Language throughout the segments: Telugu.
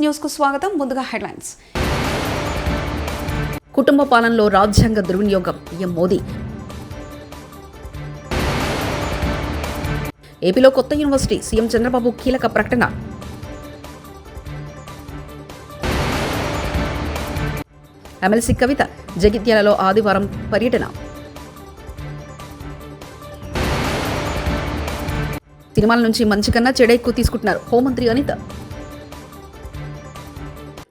న్యూస్ కు స్వాగతం. ముందుగా హెడ్లైన్స్. కుటుంబ పాలనలో రాజ్యాంగ దుర్వినియోగం పీఎం మోదీ. ఏపీలో కొత్త యూనివర్సిటీ సీఎం చంద్రబాబు కీలక ప్రకటన. ఎమ్మెల్సీ కవిత జగిత్యాలలో ఆదివారం పర్యటన. సినిమాల నుంచి మంచి కన్నా చెడ ఎక్కువ తీసుకుంటున్నారు హోంమంత్రి అనిత.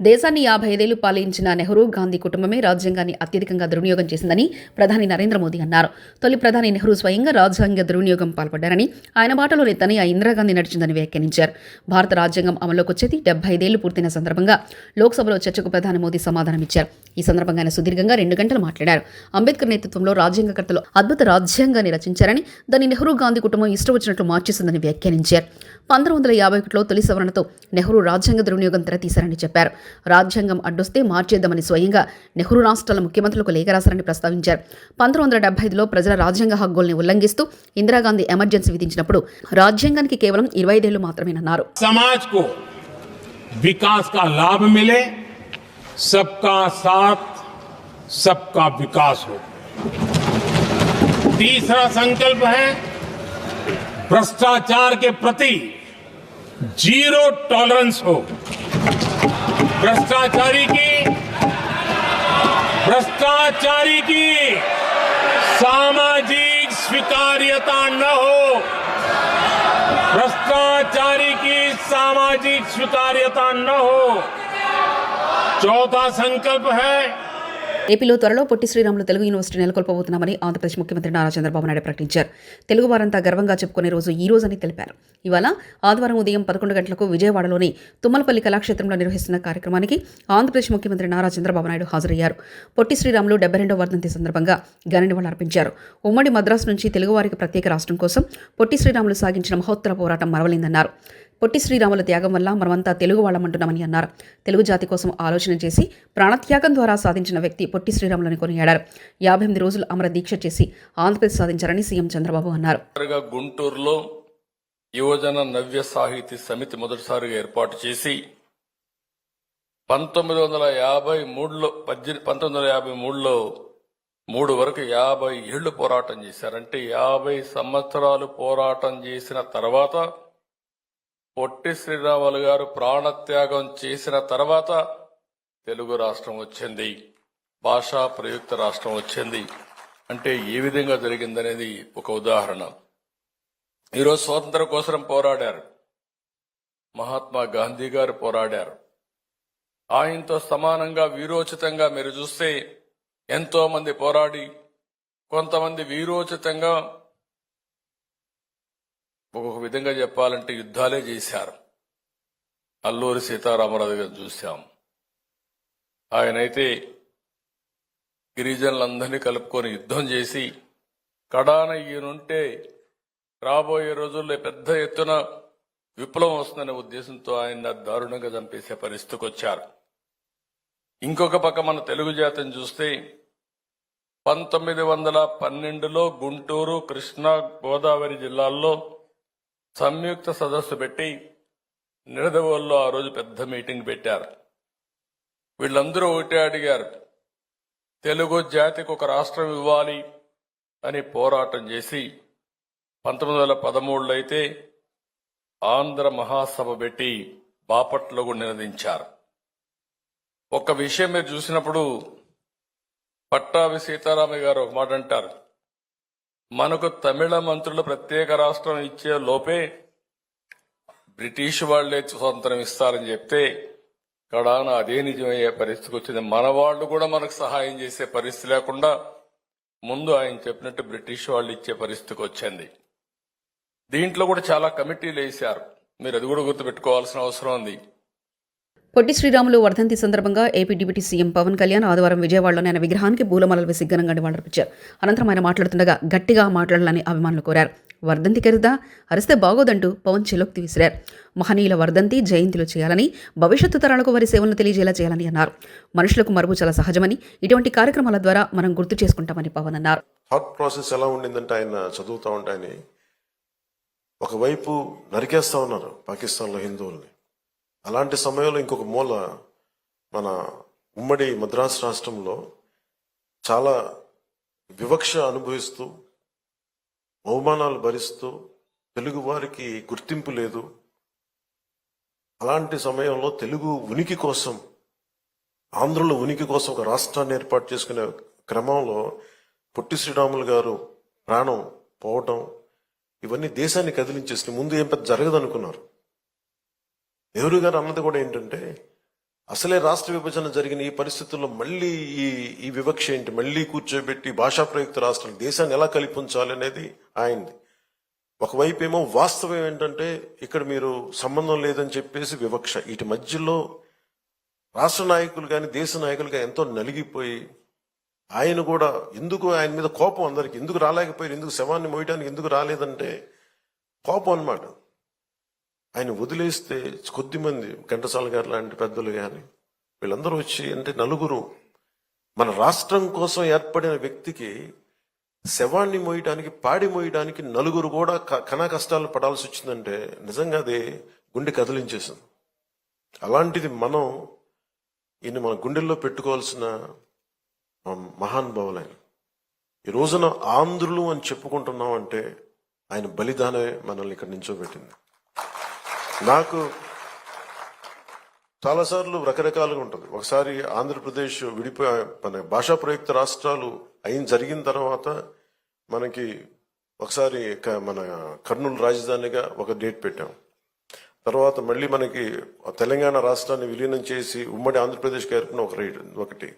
దేశాన్ని 55 ఏళ్లు పాలించిన నెహ్రూ గాంధీ కుటుంబమే రాజ్యాంగాన్ని అత్యధికంగా దుర్వినియోగం చేసిందని ప్రధాని నరేంద్ర మోదీ అన్నారు. తొలి ప్రధాని నెహ్రూ స్వయంగా రాజ్యాంగ దుర్వినియోగం పాల్పడ్డారని, ఆయన బాటలోనే తనయ ఇందిరాగాంధీ నడిచిందని వ్యాఖ్యానించారు. భారత రాజ్యాంగం అమల్లోకి వచ్చేది 75 ఏళ్లు పూర్తయిన సందర్భంగా లోక్సభలో చర్చకు ప్రధాని మోదీ సమాధానమిచ్చారు. ఈ సందర్భంగా ఆయన సుదీర్ఘంగా 2 గంటలు మాట్లాడారు. అంబేద్కర్ నేతృత్వంలో రాజ్యాంగకర్తలు అద్భుత రాజ్యాంగాన్ని రచించారని, దాన్ని నెహ్రూ గాంధీ కుటుంబం ఇష్టం వచ్చినట్లు మార్చేసిందని వ్యాఖ్యానించారు. 1951లో తొలి సవరణతో నెహ్రూ రాజ్యాంగ దుర్వినియోగం తెరతీశారని చెప్పారు. రాజ్యాంగం అడ్డొస్తే మార్చేద్దామని స్వయంగా నెహ్రూ రాష్ట్రాల ముఖ్యమంత్రులకు లేఖ రాశారని ప్రస్తావించారు. 1975లో ప్రజల రాజ్యాంగ హక్కుల్ని ఉల్లంఘిస్తూ ఇందిరాగాంధీ ఎమర్జెన్సీ విధించినప్పుడు రాజ్యాంగానికి కేవలం 25 ఏళ్లు మాత్రమేనన్నారు. సమాజ్ को विकास का लाभ मिले, सबका साथ सबका विकास हो. तीसरा संकल्प है भ्रष्टाचार के प्रति जीरो टॉलरेंस हो. भ्रष्टाचारी की सामाजिक स्वीकार्यता न हो. भ्रष्टाचारी की सामाजिक स्वीकार्यता न हो. चौथा संकल्प है. ఏపీలో త్వరలో పొట్టి శ్రీరాములు తెలుగు యూనివర్సిటీ నెలకొల్పబోతున్నామని ఆంధ్రప్రదేశ్ ముఖ్యమంత్రి నారా చంద్రబాబు నాయుడు ప్రకటించారు. తెలుగు వారంతా గర్వంగా చెప్పుకునే రోజు ఈ రోజని తెలిపారు. ఇవాళ ఆదివారం ఉదయం 11 గంటలకు విజయవాడలోని తుమ్మలపల్లి కళాక్షేత్రంలో నిర్వహిస్తున్న కార్యక్రమానికి ఆంధ్రప్రదేశ్ ముఖ్యమంత్రి నారా చంద్రబాబు నాయుడు హాజరయ్యారు. పొట్టి శ్రీరాములు 72వ వర్ధంతి సందర్భంగా ఘన నివాళులర్పించారు. ఉమ్మడి మద్రాసు నుంచి తెలుగువారికి ప్రత్యేక రాష్ట్రం కోసం పొట్టి శ్రీరాములు సాగించిన మహోత్తర పోరాటం మరవలేదన్నారు. పొట్టి శ్రీరాముల త్యాగం వల్ల మనమంతా తెలుగు వాళ్ళమంటున్నామని అన్నారు. తెలుగు జాతి కోసం ఆలోచన చేసి ప్రాణత్యాగం ద్వారా సాధించిన వ్యక్తి పొట్టి శ్రీరాములని కొనియాడారు. 58 రోజులు అమర దీక్ష చేసి ఆంధ్రప్రదేశ్ సాధించారని సీఎం చంద్రబాబు అన్నారు. గుంటూరులో యువజన నవ్య సాహితీ సమితి మొదటిసారిగా ఏర్పాటు చేసి 1953లో 3 వరకు 50 ఏళ్లు పోరాటం చేశారంటే 50 సంవత్సరాలు పోరాటం చేసిన తర్వాత పొట్టి శ్రీరాములు గారు ప్రాణత్యాగం చేసిన తర్వాత తెలుగు రాష్ట్రం వచ్చింది, భాషా ప్రయుక్త రాష్ట్రం వచ్చింది. అంటే ఏ విధంగా జరిగిందనేది ఒక ఉదాహరణ. ఈరోజు స్వాతంత్రం కోసం పోరాడారు, మహాత్మా గాంధీ గారు పోరాడారు. ఆయనతో సమానంగా వీరోచితంగా మీరు చూస్తే ఎంతో మంది పోరాడి కొంతమంది వీరోచితంగా ఒక విధంగా చెప్పాలంటే యుద్ధాలే చేశారు. అల్లూరి సీతారామరాజు గారు చూశాం. ఆయనైతే గిరిజనులందరినీ కలుపుకొని యుద్ధం చేసి కడాన ఈయనుంటే రాబోయే రోజుల్లో పెద్ద ఎత్తున విప్లవం వస్తుందనే ఉద్దేశంతో ఆయన దారుణంగా చంపేసే పరిస్థితికి వచ్చారు. ఇంకొక పక్క మన తెలుగు జాతిని చూస్తే 1912లో గుంటూరు, కృష్ణా, గోదావరి జిల్లాల్లో సంయుక్త సదస్సు పెట్టి నిడదవోల్లో ఆ రోజు పెద్ద మీటింగ్ పెట్టారు. వీళ్ళందరూ ఒకటే అడిగారు, తెలుగు జాతికి ఒక రాష్ట్రం ఇవ్వాలి అని పోరాటం చేసి 1913లో అయితే ఆంధ్ర మహాసభ పెట్టి బాపట్లో కూడా నినదించారు. ఒక విషయం మీరు చూసినప్పుడు పట్టాభి సీతారామయ్య గారు ఒక మాట అంటారు, మనకు తమిళ మంత్రులు ప్రత్యేక రాష్ట్రం ఇచ్చే లోపే బ్రిటిష్ వాళ్లే స్వతంత్రం ఇస్తారని చెప్తే కడాన అదే నిజమయ్యే పరిస్థితికి వచ్చింది. మన వాళ్ళు కూడా మనకు సహాయం చేసే పరిస్థితి లేకుండా ముందు ఆయన చెప్పినట్టు బ్రిటిష్ వాళ్ళు ఇచ్చే పరిస్థితికి వచ్చింది. దీంట్లో కూడా చాలా కమిటీలు వేశారు, మీరు అది కూడా గుర్తుపెట్టుకోవాల్సిన అవసరం ఉంది. పొట్టి శ్రీరాములు వర్ధంతి సందర్భంగా AP deputy CM Pawan Kalyan ఆదివారం విజయవాడలోని ఆయన విగ్రహానికి పూలమాలలు వేసి ఘనంగా నివాళులర్పించారు. అనంతరం ఆయన మాట్లాడుతుండగా గట్టిగా మాట్లాడాలని అభిమానులు కోరారు. వర్ధంతి కెరుదా అరిస్తే బాగోదంటూ పవన్ చెలోక్తి విసిరారు. మహనీయుల వర్ధంతి జయంతిలో చేయాలని, భవిష్యత్తు తరాలకు వారి సేవలను తెలియజేలా చేయాలని అన్నారు. మనుషులకు మరుపు చాలా సహజమని, ఇటువంటి కార్యక్రమాల ద్వారా మనం గుర్తు చేసుకుంటామని పవన్ అన్నారు. థాట్ ప్రాసెస్ ఎలా ఉండిందంటే ఆయన చదువుతూ ఉంటాయని ఒకవైపు నరికేస్తా ఉన్నారు పాకిస్తాన్లో హిందువుల్ని, అలాంటి సమయంలో ఇంకొక మూల మన ఉమ్మడి మద్రాసు రాష్ట్రంలో చాలా వివక్ష అనుభవిస్తూ అవమానాలు భరిస్తూ తెలుగు వారికి గుర్తింపు లేదు. అలాంటి సమయంలో తెలుగు ఉనికి కోసం, ఆంధ్రుల ఉనికి కోసం ఒక రాష్ట్రాన్ని ఏర్పాటు చేసుకునే క్రమంలో పొట్టి శ్రీరాములు గారు ప్రాణం పోవటం ఇవన్నీ దేశాన్ని కదిలించేసి ముందు ఏం పెద్ద జరగదు అనుకున్నారు. నెహ్రూ గారు అన్నది కూడా ఏంటంటే అసలే రాష్ట్ర విభజన జరిగిన ఈ పరిస్థితుల్లో మళ్ళీ ఈ వివక్ష ఏంటి, మళ్ళీ కూర్చోబెట్టి భాషా ప్రయుక్త రాష్ట్రాలు దేశాన్ని ఎలా కలిపించాలి అనేది ఆయనది. ఒకవైపు ఏమో వాస్తవం ఏంటంటే ఇక్కడ మీరు సంబంధం లేదని చెప్పేసి వివక్ష. వీటి మధ్యలో రాష్ట్ర నాయకులు కానీ దేశ నాయకులు కానీ ఎంతో నలిగిపోయి ఆయన కూడా ఎందుకు ఆయన మీద కోపం, అందరికి ఎందుకు రాలేకపోయారు, ఎందుకు శవాన్ని మోయడానికి ఎందుకు రాలేదంటే కోపం అన్నమాట. ఆయన వదిలేస్తే కొద్దిమంది ఘంటసాల గారు లాంటి పెద్దలు కానీ వీళ్ళందరూ వచ్చి అంటే నలుగురు మన రాష్ట్రం కోసం ఏర్పడిన వ్యక్తికి శవాన్ని మోయడానికి, పాడి మోయడానికి నలుగురు కూడా కనా కష్టాలు పడాల్సి వచ్చిందంటే నిజంగా అది గుండె కదిలించేసింది. అలాంటిది మనం ఈయన మన గుండెల్లో పెట్టుకోవాల్సిన మహానుభావులు ఆయన. ఈ రోజున ఆంధ్రులు అని చెప్పుకుంటున్నాం అంటే ఆయన బలిదానమే మనల్ని ఇక్కడ నించోబెట్టింది. నాకు చాలాసార్లు రకరకాలుగా ఉంటుంది. ఒకసారి ఆంధ్రప్రదేశ్ విడిపోయి మన భాషా ప్రయుక్త రాష్ట్రాలు జరిగిన తర్వాత మనకి ఒకసారి మన కర్నూలు రాజధానిగా ఒక డేట్ పెట్టాం. తర్వాత మళ్ళీ మనకి తెలంగాణ రాష్ట్రాన్ని విలీనం చేసి ఉమ్మడి ఆంధ్రప్రదేశ్కి ఏర్పడిన ఒకటి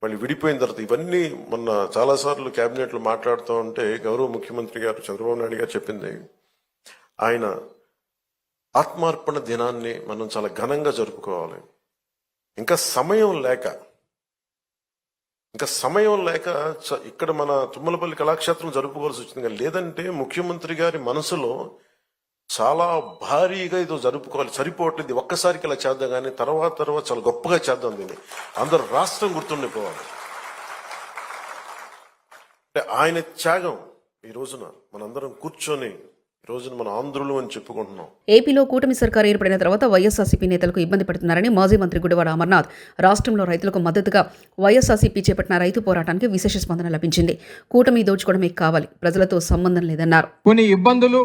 మళ్ళీ విడిపోయిన తర్వాత ఇవన్నీ మొన్న చాలాసార్లు క్యాబినెట్లో మాట్లాడుతూ ఉంటే గౌరవ ముఖ్యమంత్రి గారు చంద్రబాబు నాయుడు గారు చెప్పింది, ఆయన ఆత్మార్పణ దినాన్ని మనం చాలా ఘనంగా జరుపుకోవాలి. ఇంకా సమయం లేక ఇక్కడ మన తుమ్మలపల్లి కళాక్షేత్రం జరుపుకోవాల్సి వచ్చింది. లేదంటే ముఖ్యమంత్రి గారి మనసులో చాలా భారీగా ఇదో జరుపుకోవాలి, సరిపోవట్లేదు, ఒక్కసారికి ఇలా చేద్దాం కానీ తర్వాత చాలా గొప్పగా చేద్దాం, దీన్ని అందరు రాష్ట్రం గుర్తుండిపోవాలి. అంటే ఆయన త్యాగం ఈ రోజున మనందరం కూర్చొని ఈ రోజున మన ఆంధ్రులు అని చెప్పుకుంటున్నాం. ఏపీలో కూటమి సర్కారు ఏర్పడిన తర్వాత వైఎస్ఆర్సీపీ నేతలకు ఇబ్బంది పడుతున్నారని మాజీ మంత్రి గుడివాడ అమర్నాథ్ రాష్ట్రంలో రైతులకు మద్దతుగా వైఎస్ఆర్సీపీ చేపట్టిన రైతు పోరాటానికి విశేష స్పందన లభించింది. కూటమి దోచుకోవడమే కావాలి, ప్రజలతో సంబంధం లేదన్నారు. కొన్ని ఇబ్బందులు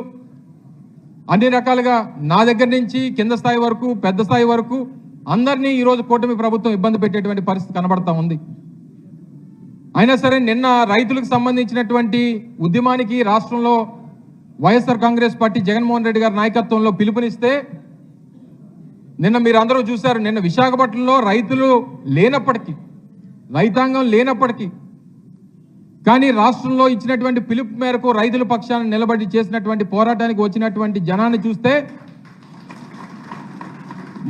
అన్ని రకాలుగా నా దగ్గర నుంచి కింద స్థాయి వరకు పెద్ద స్థాయి వరకు అందరినీ ఈరోజు కూటమి ప్రభుత్వం ఇబ్బంది పెట్టేటువంటి పరిస్థితి కనబడతా ఉంది. అయినా సరే నిన్న రైతులకు సంబంధించినటువంటి ఉద్యమానికి రాష్ట్రంలో వైఎస్ఆర్ కాంగ్రెస్ పార్టీ జగన్మోహన్ రెడ్డి గారి నాయకత్వంలో పిలుపునిస్తే నిన్న మీరు అందరూ చూశారు. నిన్న విశాఖపట్నంలో రైతులు లేనప్పటికీ, రైతాంగం లేనప్పటికీ కానీ రాష్ట్రంలో ఇచ్చినటువంటి పిలుపు మేరకు రైతుల పక్షాన నిలబడి చేసినటువంటి పోరాటానికి వచ్చినటువంటి జనాన్ని చూస్తే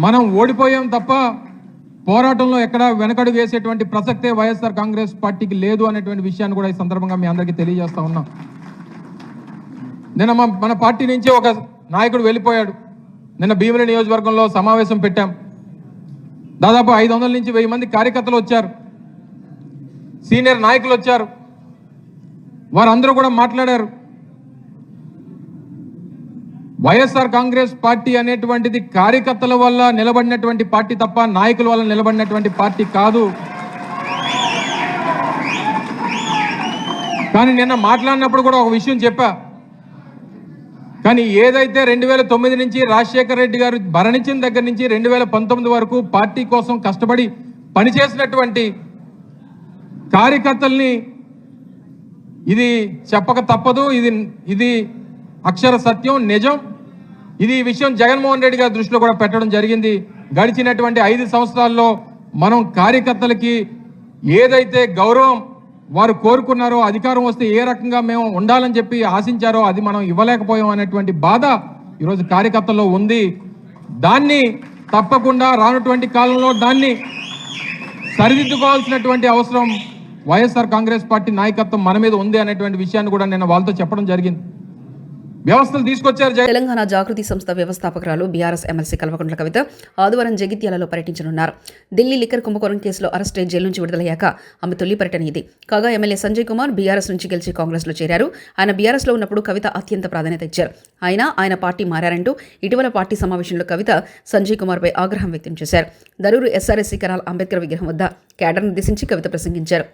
మనం ఓడిపోయాం తప్ప పోరాటంలో ఎక్కడ వెనకడుగు వేసేటువంటి ప్రసక్తే వైఎస్ఆర్ కాంగ్రెస్ పార్టీకి లేదు అనేటువంటి విషయాన్ని కూడా ఈ సందర్భంగా మీ అందరికీ తెలియజేస్తా ఉన్నాం. నిన్న మన పార్టీ నుంచి ఒక నాయకుడు వెళ్ళిపోయాడు. నిన్న భీమిలి నియోజకవర్గంలో సమావేశం పెట్టాం. దాదాపు 500 నుంచి 1000 మంది కార్యకర్తలు వచ్చారు, సీనియర్ నాయకులు వచ్చారు. వారందరూ కూడా మాట్లాడారు. వైఎస్ఆర్ కాంగ్రెస్ పార్టీ అనేటువంటిది కార్యకర్తల వల్ల నిలబడినటువంటి పార్టీ తప్ప నాయకుల వల్ల నిలబడినటువంటి పార్టీ కాదు. కానీ నిన్న మాట్లాడినప్పుడు కూడా ఒక విషయం చెప్పా. కానీ ఏదైతే 2009 నుంచి రాజశేఖర రెడ్డి గారు భరణించిన దగ్గర నుంచి 2019 వరకు పార్టీ కోసం కష్టపడి పనిచేసినటువంటి కార్యకర్తల్ని ఇది చెప్పక తప్పదు, ఇది అక్షర సత్యం, నిజం. ఇది విషయం జగన్మోహన్ రెడ్డి గారి దృష్టిలో కూడా పెట్టడం జరిగింది. గడిచినటువంటి 5 సంవత్సరాల్లో మనం కార్యకర్తలకి ఏదైతే గౌరవం వారు కోరుకున్నారో, అధికారం వస్తే ఏ రకంగా మేము ఉండాలని చెప్పి ఆశించారో అది మనం ఇవ్వలేకపోయాం అనేటువంటి బాధ ఈరోజు కార్యకర్తల్లో ఉంది. దాన్ని తప్పకుండా రానటువంటి కాలంలో దాన్ని సరిదిద్దుకోవాల్సినటువంటి అవసరం వైఎస్ఆర్ కాంగ్రెస్ పార్టీ నాయకత్వం మన మీద ఉంది అనేటువంటి విషయాన్ని కూడా నేను వాళ్ళతో చెప్పడం జరిగింది. వ్యవస్థలు తీసుకొచ్చారు. తెలంగాణ జాగృతి సంస్థ వ్యవస్థాపకురాలు బీఆర్ఎస్ ఎమ్మెల్సీ కల్వకుంట్ల కవిత ఆదివారం జగిత్యాలలో పర్యటించనున్నారు. ఢిల్లీ లిక్కర్ కుంభకోణం కేసులో అరెస్టై జైలు నుంచి విడుదలయ్యాక ఆమె తొలి పర్యటన ఇది. కాగా ఎమ్మెల్యే సంజయ్ కుమార్ బీఆర్ఎస్ నుంచి గెలిచి కాంగ్రెస్లో చేరారు. ఆయన బీఆర్ఎస్లో ఉన్నప్పుడు కవిత అత్యంత ప్రాధాన్యత ఇచ్చారు. ఆయన పార్టీ మారారంటూ ఇటీవల పార్టీ సమావేశంలో కవిత సంజయ్ కుమార్పై ఆగ్రహం వ్యక్తం చేశారు. దరూరు ఎస్ఆర్ఎస్సీ కరాల్ అంబేద్కర్ విగ్రహం వద్ద క్యాడర్ను ఉద్దేశించి కవిత ప్రసంగించారు.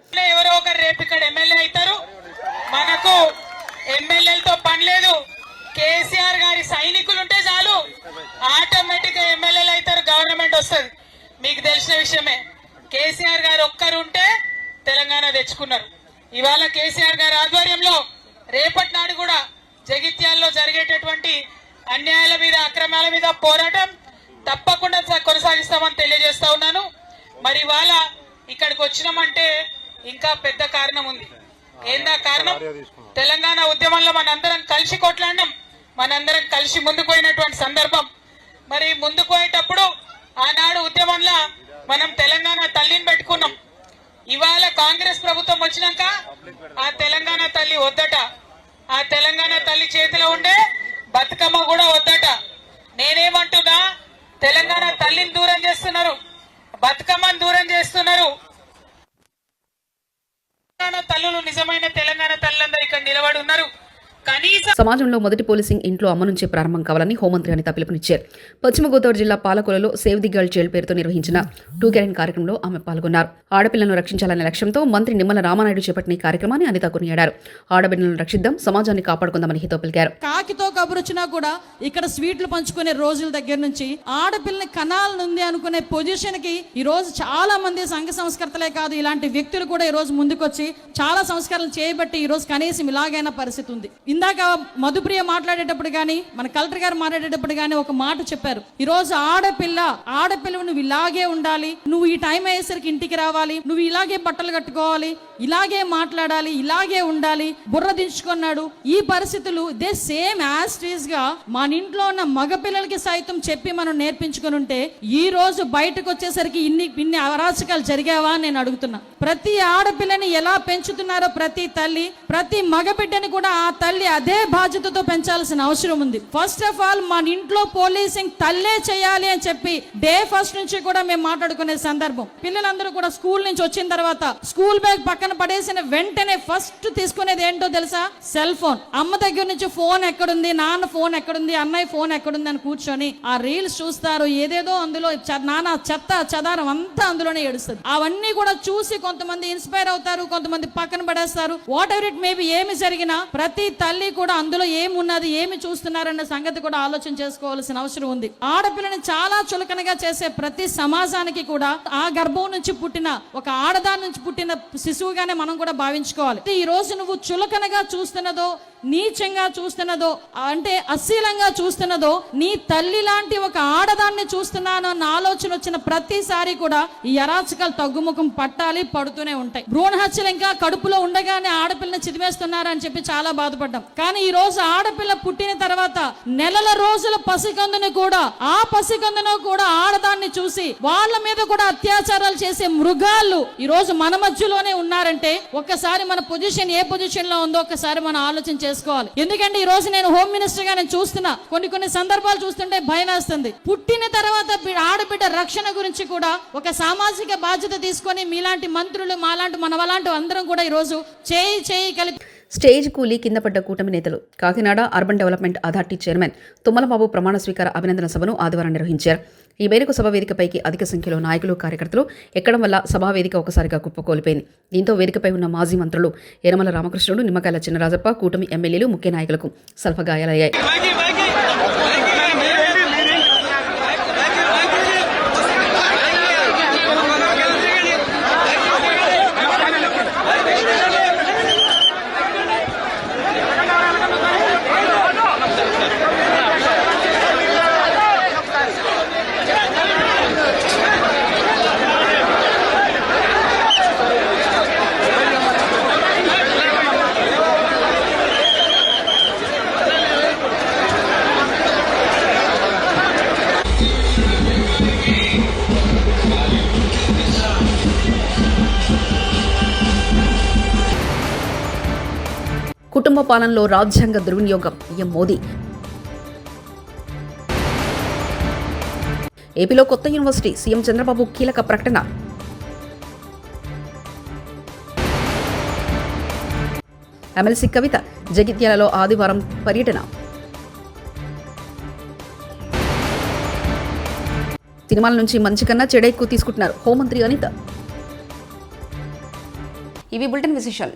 కేసీఆర్ గారి సైనికులు ఉంటే చాలు, ఆటోమేటిక్ గా ఎమ్మెల్యేలు అవుతారు, గవర్నమెంట్ వస్తుంది. మీకు తెలిసిన విషయమే. కేసీఆర్ గారు ఒక్కరు ఉంటే తెలంగాణ తెచ్చుకున్నారు. ఇవాళ కేసీఆర్ గారి ఆధ్వర్యంలో రేపటి నాడు కూడా జగిత్యాల్లో జరిగేటటువంటి అన్యాయాల మీద, అక్రమాల మీద పోరాటం తప్పకుండా కొనసాగిస్తామని తెలియజేస్తా ఉన్నాను. మరి ఇవాళ ఇక్కడికి వచ్చినామంటే ఇంకా పెద్ద కారణం ఉంది. ఏందా కారణం? తెలంగాణ ఉద్యమంలో మనందరం కలిసి కొట్లాడినాం, మనందరం కలిసి ముందుకు పోయినటువంటి సందర్భం. మరి ముందుకు పోయేటప్పుడు ఆనాడు ఉద్యమంలో మనం తెలంగాణ తల్లిని పెట్టుకున్నాం. ఇవాళ కాంగ్రెస్ ప్రభుత్వం వచ్చినాక ఆ తెలంగాణ తల్లి వద్దట, ఆ తెలంగాణ తల్లి చేతిలో ఉండే బతుకమ్మ కూడా వద్దట. నేనేమంటున్నా, తెలంగాణ తల్లిని దూరం చేస్తున్నారు, బతుకమ్మను దూరం చేస్తున్నారు. తల్లులు నిజమైన తెలంగాణ తల్లులందరూ ఇక్కడ నిలబడి ఉన్నారు. సమాజంలో మొదటి పోలీసింగ్ ఇంట్లో అమ్మ నుంచే ప్రారంభం కావాలని హోంమంత్రి అనిత పిలుపునిచ్చారు. పశ్చిమ గోదావరి జిల్లా పాలకొలలో సేవ్ ది గర్ల్ చైల్డ్ పేరుతో నిర్వహించిన 2 క్యారెన్ కార్యక్రమంలో ఆమె పాల్గొన్నారు. ఆడపిల్లలను రక్షించాలనే లక్ష్యంతో మంత్రి నిమ్మల రామానాయుడు చేపట్టిన కార్యక్రమాన్ని అనిత కొనియాడారు. ఆడబిడ్డలను రక్షిద్దాం, సమాజాన్ని కాపాడుకుందామని హితో పలికారు. కాకితో కబురొచ్చినా కూడా ఇక్కడ స్వీట్లు పంచుకునే రోజుల దగ్గర నుంచి ఆడపిల్లని కనాలనుంది అనుకునే పొజిషన్ కి ఈ రోజు చాలా మంది సంఘ సంస్కర్తలే కాదు, ఇలాంటి వ్యక్తులు కూడా ఈ రోజు ముందుకొచ్చి చాలా సంస్కరణలు చేయబట్టి ఈ రోజు కనీసం ఇలాగైనా పరిస్థితి ఉంది. ఇందాక మధుప్రియ మాట్లాడేటప్పుడు కానీ, మన కలెక్టర్ గారు మాట్లాడేటప్పుడు కానీ ఒక మాట చెప్పారు. ఈ రోజు ఆడపిల్ల నువ్వు ఇలాగే ఉండాలి, నువ్వు ఈ టైం అయ్యేసరికి ఇంటికి రావాలి, నువ్వు ఇలాగే బట్టలు కట్టుకోవాలి, ఇలాగే మాట్లాడాలి, ఇలాగే ఉండాలి, బుర్ర దించుకున్నాడు. ఈ పరిస్థితులు ఇదే సేమ్ యాస్టీస్ గా మన ఇంట్లో ఉన్న మగపిల్లలకి సైతం చెప్పి మనం నేర్పించుకుని ఉంటే ఈ రోజు బయటకు వచ్చేసరికి ఇన్ని అరాచకాలు జరిగావా అని నేను అడుగుతున్నా. ప్రతి ఆడపిల్లని ఎలా పెంచుతున్నారో ప్రతి తల్లి, ప్రతి మగబిడ్డని కూడా ఆ తల్లి అదే బాధ్యతతో పెంచాల్సిన అవసరం ఉంది. ఫస్ట్ ఆఫ్ ఆల్ మన ఇంట్లో పోలీసింగ్ తల్లే చేయాలి అని చెప్పి డే ఫస్ట్ నుంచి కూడా మేము మాట్లాడుకునే సందర్భం. పిల్లలందరూ కూడా స్కూల్ నుంచి వచ్చిన తర్వాత స్కూల్ బ్యాగ్ పక్కన పడేసిన వెంటనే ఫస్ట్ తీసుకునేది ఏంటో తెలుసా? Cell phone. అమ్మ దగ్గర నుంచి ఫోన్ ఎక్కడుంది, నాన్న ఫోన్ ఎక్కడుంది, అన్నయ్య ఫోన్ ఎక్కడుంది అని కూర్చొని ఆ రీల్స్ చూస్తారు. ఏదేదో అందులో నాన్న చెత్త చెదారం అంతా అందులోనే ఏడుస్తుంది. అవన్నీ కూడా చూసి కొంతమంది ఇన్స్పైర్ అవుతారు, కొంతమంది పక్కన పడేస్తారు. వాట్ ఎవర్ ఇట్ మేబీ, ఏమి జరిగినా ప్రతి తల్లి కూడా అందులో ఏమున్నది, ఏమి చూస్తున్నారన్న సంగతి కూడా ఆలోచన చేసుకోవాల్సిన అవసరం ఉంది. ఆడపిల్లని చాలా చులకనగా చేసే ప్రతి సమాజానికి కూడా ఆ గర్భం నుంచి పుట్టిన ఒక ఆడదాని నుంచి పుట్టిన శిశువుగానే మనం కూడా భావించుకోవాలి. ఈ రోజు నువ్వు చులకనగా చూస్తున్నదో, నీచంగా చూస్తున్నదో, అంటే అశ్లీలంగా చూస్తున్నదో, నీ తల్లి లాంటి ఒక ఆడదాన్ని చూస్తున్నాను అన్న ఆలోచన వచ్చిన ప్రతిసారి కూడా ఈ అరాచకాలు తగ్గుముఖం పట్టాలి, పడుతూనే ఉంటాయి. భ్రూణ హత్యలు ఇంకా కడుపులో ఉండగానే ఆడపిల్లని చిదివేస్తున్నారని చెప్పి చాలా బాధపడ్డాం. కానీ ఈ రోజు ఆడపిల్ల పుట్టిన తర్వాత నెలల రోజుల పసికందుని కూడా, ఆ పసికందును కూడా ఆడదాన్ని చూసి వాళ్ళ మీద కూడా అత్యాచారాలు చేసే మృగాలు ఈ రోజు మన మధ్యలోనే ఉన్నారంటే ఒక్కసారి మన పొజిషన్ ఏ పొజిషన్ లో ఉందో ఒక్కసారి మనం ఆలోచన చేసుకోవాలి. ఎందుకంటే ఈ రోజు నేను హోమ్ మినిస్టర్ గా నేను చూస్తున్నా, కొన్ని సందర్భాలు చూస్తుంటే భయం వేస్తుంది. పుట్టిన తర్వాత ఆడబిడ్డ రక్షణ గురించి కూడా ఒక సామాజిక బాధ్యత తీసుకొని మీలాంటి మంత్రులు, మాలాంటి మనవలాంటి అందరం కూడా ఈ రోజు చేయి కలిపి స్టేజ్ కూలీ కింద పడ్డ కూటమి నేతలు. Kakinada urban development authority chairman Tummalababu ప్రమాణ స్వీకార అభినందన సభను ఆదివారం నిర్వహించారు. ఈ మేరకు సభా వేదికపైకి అధిక సంఖ్యలో నాయకులు, కార్యకర్తలు ఎక్కడం వల్ల సభా వేదిక ఒకసారిగా కుప్పకూలిపోయింది. దీంతో వేదికపై ఉన్న మాజీ మంత్రులు యనమల రామకృష్ణుడు, నిమ్మకాయల చినరాజప్ప, కూటమి ఎమ్మెల్యేలు, ముఖ్య నాయకులకు స్వల్ప గాయాలయ్యాయి. కుటుంబ పాలనలో రాజ్యాంగ దుర్వినియోగం పీఎం మోదీ. ఏపీలో కొత్త యూనివర్సిటీ, సీఎం చంద్రబాబు కీలక ప్రకటన. ఎమ్మెల్సీ కవిత జగిత్యాలలో ఆదివారం పర్యటన. సినిమాల నుంచి మంచి కన్నా చెడే ఎక్కువ తీసుకుంటున్నారు హోంమంత్రి అనిత. ఇవి బులెటిన్ విశేషాలు.